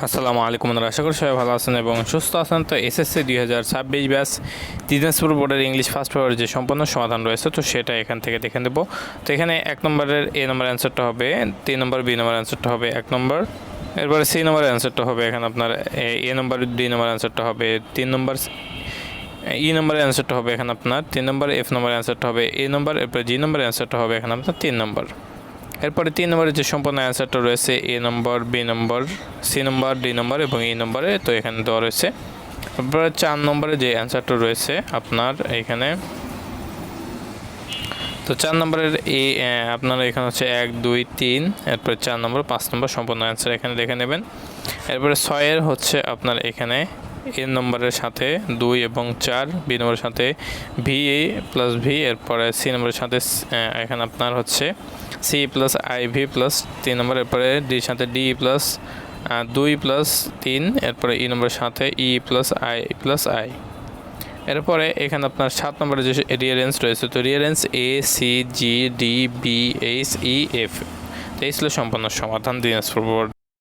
আসসালামু আলাইকুম বন্ধুরা, আশা করি সবাই ভালো আছেন এবং সুস্থ আছেন। তো এসএসসি 2026 ব্যাচ দিনাজপুর বোর্ডের ইংলিশ ফার্স্ট পেপারের যে সম্পূর্ণ সমাধান রয়েছে তো সেটা এখান থেকে দেখে নেব। তো এখানে 1 নম্বরের এ নম্বর অ্যান্সারটা হবে, 3 নম্বর বি নম্বর অ্যান্সারটা হবে 1 নম্বর, এরপরে সি নম্বরের অ্যান্সারটা হবে এখানে আপনার এ নম্বর, ডি নম্বর অ্যান্সারটা হবে 3 নম্বর, ই নম্বরের অ্যান্সারটা হবে এখানে আপনার 3 নম্বর, এফ নম্বরের অ্যান্সারটা হবে এ নম্বর, এরপরে জি নম্বরের অ্যান্সারটা হবে এখানে আপনার 3 নম্বর। এরপরে 3 নম্বরের যে সম্পূর্ণ অ্যান্সারটা রয়েছে এ নম্বর, বি নম্বর, সি নম্বর, ডি নম্বর এবং ই নম্বরে, তো এখানে দেওয়া রয়েছে। এরপরে 4 নম্বরে যে অ্যান্সারটা রয়েছে আপনার এখানে, তো 4 নম্বরের আপনার এখানে হচ্ছে 1 2 3, এরপরে 4 নম্বর 5 নম্বর সম্পূর্ণ অ্যান্সার এখানে দেখে নেবেন। এরপরে 6 এর হচ্ছে আপনার এখানে এ নম্বরের সাথে 2 এবং 4, বি নম্বরের সাথে ভি প্লাস ভি, এরপরে সি নম্বরের সাথে এখানে আপনার হচ্ছে C plus I V plus 3 নম্বর, এরপরে ডির সাথে ডি প্লাস 2 প্লাস 3, এরপরে ই নম্বরের সাথে ই প্লাস আই। এরপরে এখানে আপনার 7 নম্বরে যে রিয়ারেন্স রয়েছে, তো রিয়ারেন্স A C G D B H E F. তো এই ছিল সম্পূর্ণ সমাধান দিনাজপুর বোর্ড।